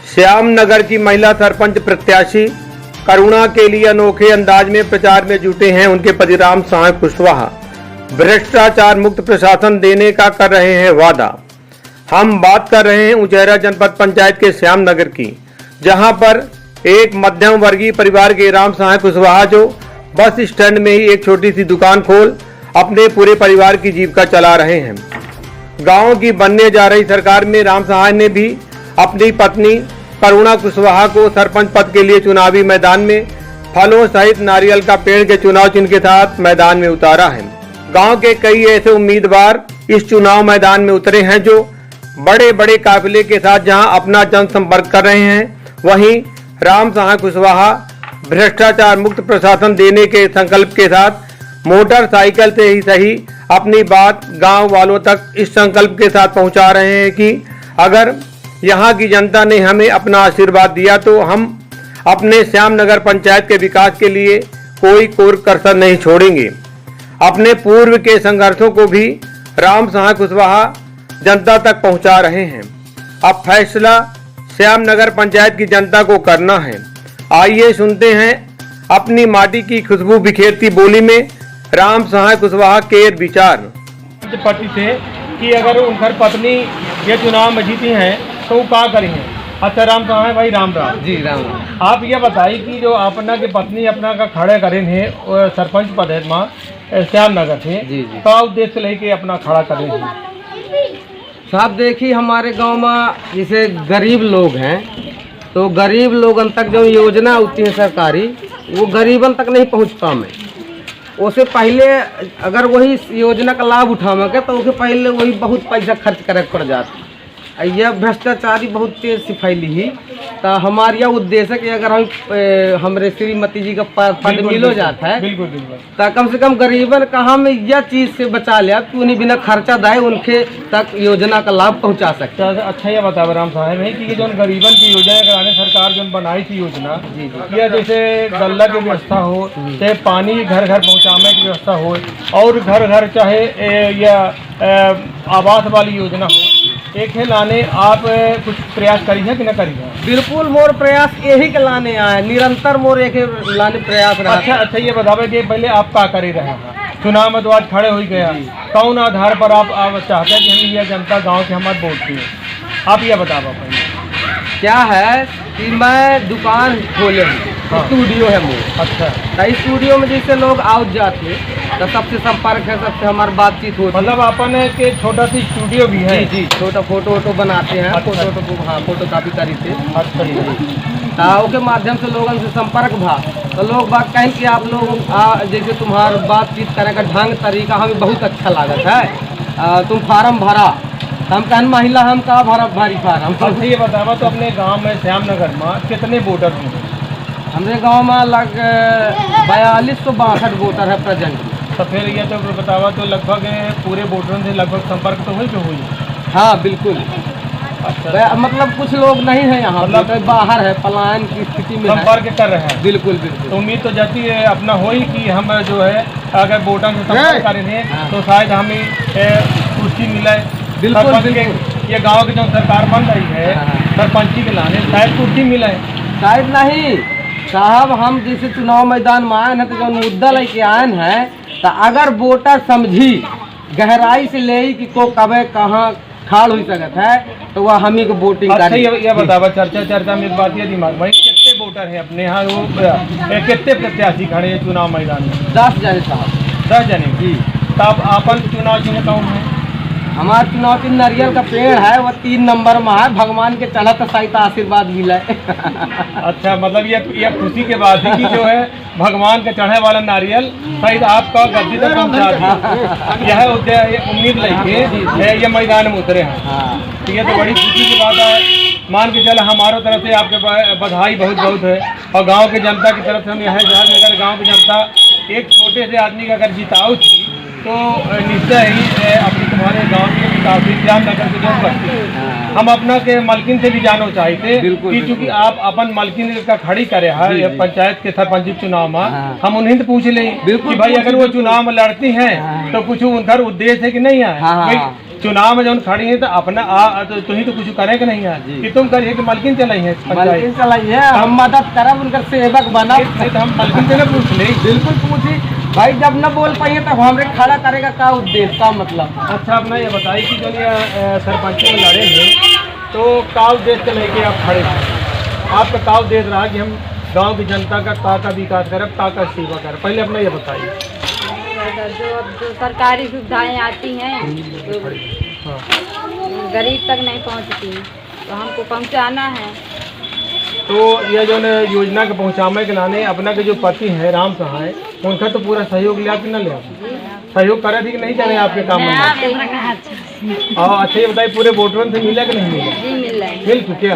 श्यामनगर की महिला सरपंच प्रत्याशी करुणा के लिए अनोखे अंदाज में प्रचार में जुटे हैं उनके पति राम साहय कुशवाहा। भ्रष्टाचार मुक्त प्रशासन देने का कर रहे हैं वादा। हम बात कर रहे हैं उचेहरा जनपद पंचायत के श्यामनगर की, जहां पर एक मध्यम वर्गीय परिवार के राम साहय कुशवाहा जो बस स्टैंड में ही एक छोटी सी दुकान खोल अपने पूरे परिवार की जीविका चला रहे हैं। गांव की बनने जा रही सरकार में राम साहय ने भी अपनी पत्नी करुणा कुशवाहा को सरपंच पद के लिए चुनावी मैदान में फलों सहित नारियल का पेड़ के चुनाव चिन्ह के साथ मैदान में उतारा है। गांव के कई ऐसे उम्मीदवार इस चुनाव मैदान में उतरे हैं जो बड़े बड़े काफिले के साथ जहां अपना जनसंपर्क कर रहे हैं, वहीं राम साहय कुशवाहा भ्रष्टाचार मुक्त प्रशासन देने के संकल्प के साथ मोटरसाइकिल से ही सही अपनी बात गांव वालों तक इस संकल्प के साथ पहुंचा रहे हैं कि अगर यहां की जनता ने हमें अपना आशीर्वाद दिया तो हम अपने श्यामनगर पंचायत के विकास के लिए कोई कोर कसर नहीं छोड़ेंगे। अपने पूर्व के संघर्षों को भी राम साहय कुशवाहा जनता तक पहुंचा रहे हैं। अब फैसला श्यामनगर पंचायत की जनता को करना है। आइए सुनते हैं अपनी माटी की खुशबू बिखेरती बोली में राम साहय कुशवाहा के विचार। पार्टी से कि अगर उनकी पत्नी ये चुनाव में जीती हैं तो वो क्या करेंगे। अच्छा राम साहय भाई, राम राम जी। राम राम। आप ये बताइए कि जो अपना की पत्नी अपना का खड़े करें हैं सरपंच पद है माँ श्यामनगर से, का उद्देश्य लेके अपना खड़ा करें हैं। साहब देखिए, हमारे गांव में जैसे गरीब लोग हैं तो गरीब लोगन तक जो योजना होती है सरकारी, वो गरीबन तक नहीं पहुँच पाए। उससे पहले अगर वही योजना का लाभ उठावे तो उसके पहले वही बहुत पैसा खर्च करे पड़ जाता। यह भ्रष्टाचारी बहुत तेज से फैली ही, तो हमारा यह उद्देश्य है कि अगर हम हमारे श्रीमती जी का पद मिलो जाता है बिल्कुल बिल्कुल, तो कम से कम गरीबन का हम यह चीज़ से बचा लिया कि उन्हें बिना खर्चा दाए उनके तक योजना का लाभ पहुंचा सकते। अच्छा ये बताओ राम साहब भाई कि जो गरीबन की योजना कराने सरकार जो बनाई थी योजना, या जैसे गल्ला की व्यवस्था हो, चाहे पानी घर घर पहुँचाने की व्यवस्था हो, और घर घर चाहे या आवास वाली योजना हो, एक है लाने आप कुछ प्रयास करी है कि न करी है। बिल्कुल, मोर प्रयास यही के लाने आए, निरंतर मोर एक लाने प्रयास रहा। अच्छा ये बतावे कि पहले आप क्या कर रहे हैं चुनाव में तो आज खड़े हो गया, कौन आधार पर आप चाहते हैं कि हम ये जनता गांव के हमारे वोट दिए, आप ये बताओ। क्या है कि मैं दुकान खोले स्टूडियो है मोर। अच्छा, तो स्टूडियो में जैसे लोग आओ जाते तो सबसे संपर्क है, सबसे हमारी बातचीत होती। मतलब अपन के छोटा सी स्टूडियो भी है। जी, छोटा फोटो वोटो बनाते हैं। अच्छा। फोटो कापी करी थे। अच्छा तो के माध्यम से लोगों से संपर्क भा, तो लोग बात कहें कि आप लोग जैसे तुम्हार बातचीत करे का ढंग तरीका हमें बहुत अच्छा लागत है। तुम फार्म भरा, हम कहन महिला हम का भरा भारी फार्म। अच्छा ये बतावा तो अपने गांव में श्यामनगर में कितने वोटर हैं। हमारे गांव में लग 4262 वोटर है प्रेजेंट। तो फिर ये तो बतावा तो लगभग पूरे वोटरों से लगभग संपर्क तो हुई। हाँ बिल्कुल। अच्छा, मतलब कुछ लोग नहीं है यहाँ, मतलब बाहर है, पलायन की स्थिति में संपर्क कर रहे हैं। बिल्कुल बिल्कुल। तो उम्मीद तो जाती है अपना हो ही कि हम जो है अगर वोटर से संपर्क करें तो शायद हमें कुर्सी मिले। बिल्कुल। ये गाँव की जो सरकार बन रही है सरपंची के लाने शायद कुर्सी मिले, शायद नहीं साहब। हम जैसे चुनाव मैदान में आए हैं तो जो मुद्दा लेके आए हैं, तो अगर वोटर समझी गहराई से ले कि को कब कहाँ खाड़ हो सकत है तो वह हम ही को वोटिंग अच्छा ये बतावा चर्चा में एक बात ये दिमाग भाई, कितने वोटर है अपने यहाँ, वो कितने प्रत्याशी खड़े हैं चुनाव मैदान में। 10 जने साहब। 10 जने जी। तब अपन चुनाव चिन्ह कौन है। हमारा चुनाव चिन्ह नारियल का पेड़ है, वह 3 नंबर में है। भगवान के चढ़ा तो सही आशीर्वाद मिला है। अच्छा, मतलब ये खुशी के बात है कि जो है भगवान के चढ़े वाला नारियल शायद आपका गद्दी तक पहुँचा दिया। यह उम्मीद लेके ये मैदान में उतरे हैं। तो ये तो बड़ी खुशी की बात है। मान के चले हमारे तरफ से आपके बधाई बहुत बहुत है, और गाँव की जनता की तरफ से हम यह अगर गाँव की जनता एक छोटे से आदमी का अगर जिताऊ थी तो निश्चय ही अपनी तुम्हारे गांव के विकास श्यामनगर की जो बस्ती हम अपना के मलकिन से भी जानो चाहते कि चूँकि आप अपन मलकिन का खड़ी करे है पंचायत के सरपंच चुनाव में, हम उन्हें तो पूछ लें कि भाई अगर वो चुनाव में लड़ती हैं तो कुछ उनका उद्देश्य है कि नहीं है। चुनाव में जब खड़ी है तो अपना तो तुम ही तो कुछ करे कि नहीं है कि तुम करिए कि मलकिन चलाई है मलकिन चलाई है, हम मदद करब, उनका सेवक बना। तो हम मलकिन से ना पूछ ले। बिल्कुल पूछी भाई, जब न बोल पाइए तो हमरे खड़ा करेगा का उद्देश्य, का मतलब। अच्छा, अपना ये बताइए कि जो ये सरपंच में लड़े हैं तो का उद्देश्य को लेके आप खड़े हैं? आपका का उद्देश्य रहा कि हम गांव की जनता का विकास करें, का सेवा करें? पहले अपना ये बताइए। जो सरकारी सुविधाएं आती हैं तो गरीब तक नहीं पहुंचती, तो हमको पहुंचाना है। तो यह जो योजना के पहुँचाने के लाने अपना के जो पति है राम सहाय, उनका तो पूरा सहयोग लिया कि न लिया? सहयोग करे थी कि नहीं करे आपके काम में? और अच्छा ये बताइए, पूरे वोटरों से मिला कि नहीं मिला? जी मिल रहा है। मिल चुके?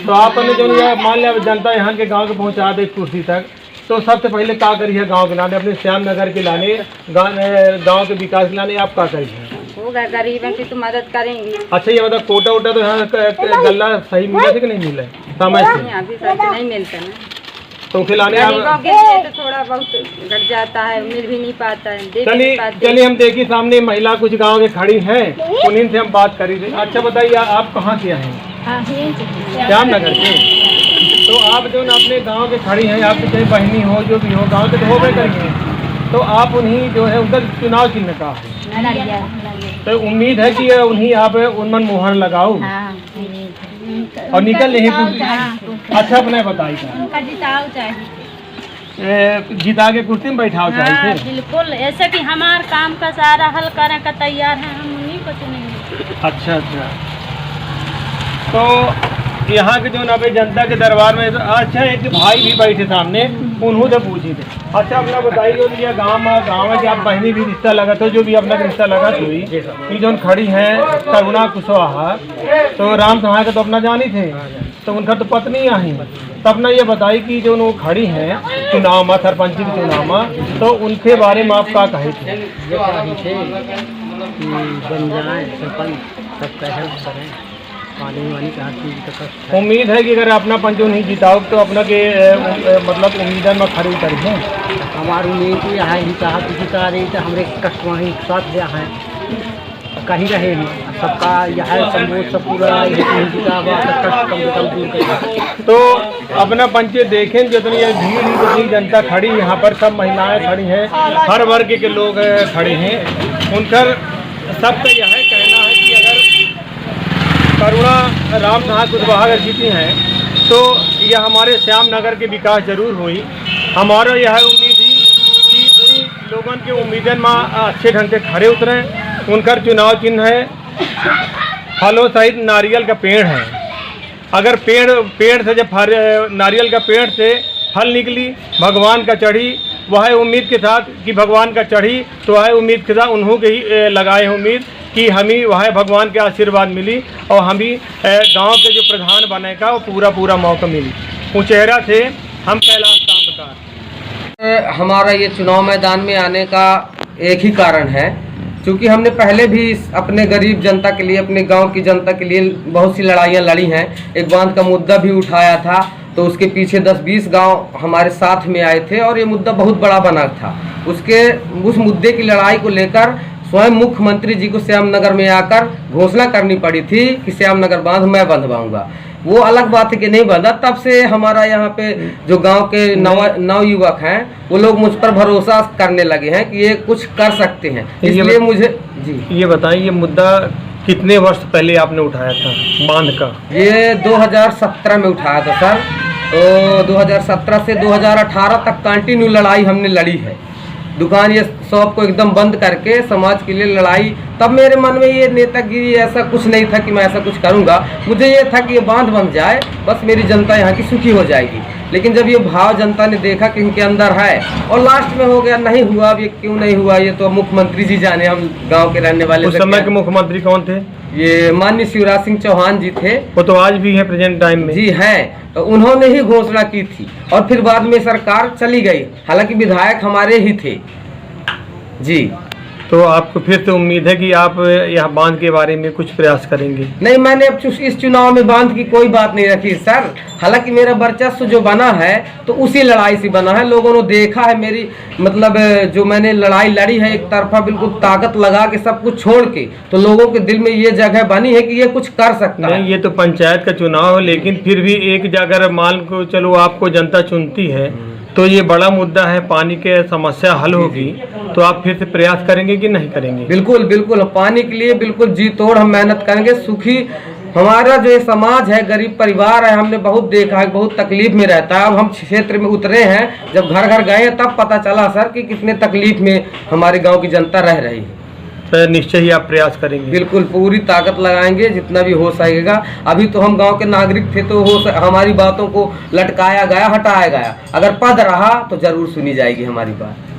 तो आपने जो ये मान लिया जनता यहाँ के गांव के पहुँचा दे कुर्सी तक, तो सबसे पहले क्या करिए गांव के लाने, अपने श्याम नगर के लाने, गांव के विकास के लाने आप क्या करिए? होगा, गरीबों की तो मदद करेंगे। अच्छा ये मतलब कोटा वोटा तो यहाँ गल्ला सही मिला था कि नहीं मिला समय से? अभी सच नहीं मिलता ना, तो खिलाने गरीबों के लिए तो थोड़ा बहुत घट जाता है, मिल भी नहीं पाता है, दे भी नहीं पाते। चलिए हम देखिए सामने महिला कुछ गांव के खड़ी हैं, उन्हीं से हम बात करी थी। अच्छा बताइए, आप कहाँ से आए हैं? श्याम नगर के। तो आप जो ना अपने गांव के खड़ी हैं, आपकी चाहे बहनी हो जो भी हो, गांव के तो हो गए करेंगे, तो आप उन्हीं जो है उनका चुनाव चिन्ह का है, तो उम्मीद है कि उन्हीं आप उनमन मोहर लगाओ और निकल नहीं कुछ। अच्छा अपने बताइए, जिताओ चाहिए, जिता के कुर्सी में बैठाओ चाहिए? बिल्कुल, ऐसे कि हमारे काम का सारा हल करने का तैयार है, हम उन्हीं को चुनेंगे। अच्छा अच्छा, तो यहाँ के जो नबे जनता के दरबार में अच्छा एक भाई भी बैठे सामने, उन्हों से पूछी थे। अच्छा अपना बताइए, जो गाँव में कि आप बहनी भी रिश्ता लगा तो जो भी अपना रिश्ता लगा तो ये जो खड़ी है करुणा कुशवाहा, तो राम सहाय का तो अपना जानी थे, तो उनका तो पत्नी आई, तो अपना ये बताइए कि जो वो खड़ी हैं चुनाव में, सरपंच के चुनाव में, तो उनके बारे में आप क्या कहे थे? बन जाए सरपंच, सबका हेल्प करें, पानी वानी का हर चीज़ का कष्ट है। उम्मीद है कि अगर अपना पंचो नहीं जिताओ तो अपना के मतलब उम्मीदन में खड़ी करें। हमारी उम्मीद यह है, चाह कि जिता रही तो हमारे कष्ट वहीं साथ दिया है, कहीं रहे नहीं, सबका यह है संबोध सब पूरा नहीं जिता हुआ तो कष्ट कम से कम दूर करें। तो अपना पंचे देखें जितनी ये भीड़ जितनी जनता खड़ी, यहाँ पर सब महिलाएं खड़ी हैं, हर वर्ग के लोग खड़े हैं, उनका सबका यह कहना है कि अगर करुणा राम सहाय कुशवाहा अगर जीती हैं तो यह हमारे श्याम नगर के विकास जरूर हुई। हमारा यह उम्मीद थी कि उन्हीं लोगों के उम्मीदन में अच्छे ढंग से खड़े उतरें। उनका चुनाव चिन्ह है फलों सहित नारियल का पेड़ है। अगर पेड़ से जब नारियल का पेड़ से फल निकली, भगवान का चढ़ी, वह उम्मीद के साथ कि भगवान का चढ़ी, तो वह उम्मीद के साथ उन्हों के ही लगाए उम्मीद कि हमें वह भगवान के आशीर्वाद मिली और हमें गांव के जो प्रधान बने का वो पूरा मौका मिली। उचेहरा से हम कैलाश ताम्रकार। हमारा ये चुनाव मैदान में आने का एक ही कारण है, क्योंकि हमने पहले भी अपने गरीब जनता के लिए, अपने गांव की जनता के लिए बहुत सी लड़ाइयाँ लड़ी हैं। एक बांध का मुद्दा भी उठाया था, तो उसके पीछे 10-20 गांव हमारे साथ में आए थे और ये मुद्दा बहुत बड़ा बना था। उस मुद्दे की लड़ाई को लेकर स्वयं मुख्यमंत्री जी को श्याम नगर में आकर घोषणा करनी पड़ी थी कि श्याम नगर बांध मैं बंधवाऊंगा। वो अलग बात है कि नहीं बंधा, तब से हमारा यहाँ पे जो गांव के नव युवक हैं वो लोग मुझ पर भरोसा करने लगे हैं कि ये कुछ कर सकते हैं। इसलिए मुझे जी ये बताइए, ये मुद्दा कितने वर्ष पहले आपने उठाया था बांध का? ये 2017 में उठाया था सर। तो 2017 से 2018 तक कंटिन्यू लड़ाई हमने लड़ी है। दुकान ये शॉप को एकदम बंद करके समाज के लिए लड़ाई। तब मेरे मन में ये नेतागिरी ऐसा कुछ नहीं था कि मैं ऐसा कुछ करूंगा। मुझे ये था कि ये बांध बन जाए, बस मेरी जनता यहाँ की सुखी हो जाएगी। लेकिन जब ये भाव जनता ने देखा कि इनके अंदर है और लास्ट में हो गया, नहीं हुआ। अब ये क्यों नहीं हुआ ये तो मुख्यमंत्री जी जाने, हम गाँव के रहने वाले। उस समय के मुख्यमंत्री कौन थे? ये माननीय शिवराज सिंह चौहान जी थे। वो तो आज भी है प्रेजेंट टाइम में? जी हैं। तो उन्होंने ही घोषणा की थी और फिर बाद में सरकार चली गई, हालांकि विधायक हमारे ही थे जी। तो आपको फिर से उम्मीद है कि आप यह बांध के बारे में कुछ प्रयास करेंगे? नहीं, मैंने अब इस चुनाव में बांध की कोई बात नहीं रखी सर। हालांकि मेरा वर्चस्व जो बना है तो उसी लड़ाई से बना है। लोगों ने देखा है मेरी मतलब जो मैंने लड़ाई लड़ी है एक तरफा बिल्कुल ताकत लगा के सब कुछ छोड़ के, तो लोगों के दिल में ये जगह बनी है कि ये कुछ कर सकता है। नहीं, ये तो पंचायत का चुनाव है, लेकिन फिर भी एक जगह मान को चलो आपको जनता चुनती है तो ये बड़ा मुद्दा है, पानी के समस्या हल होगी तो आप फिर से प्रयास करेंगे कि नहीं करेंगे? बिल्कुल बिल्कुल, पानी के लिए बिल्कुल जी तोड़ हम मेहनत करेंगे। सुखी हमारा जो ये समाज है, गरीब परिवार है, हमने बहुत देखा है, बहुत तकलीफ में रहता है। अब हम क्षेत्र में उतरे हैं, जब घर घर गए तब पता चला सर कि कितने तकलीफ में हमारे गांव की जनता रह रही है। तो निश्चय ही आप प्रयास करेंगे? बिल्कुल, पूरी ताकत लगाएंगे जितना भी हो सकेगा। अभी तो हम गांव के नागरिक थे तो हमारी बातों को लटकाया गया, हटाया गया। अगर पद रहा तो जरूर सुनी जाएगी हमारी बात।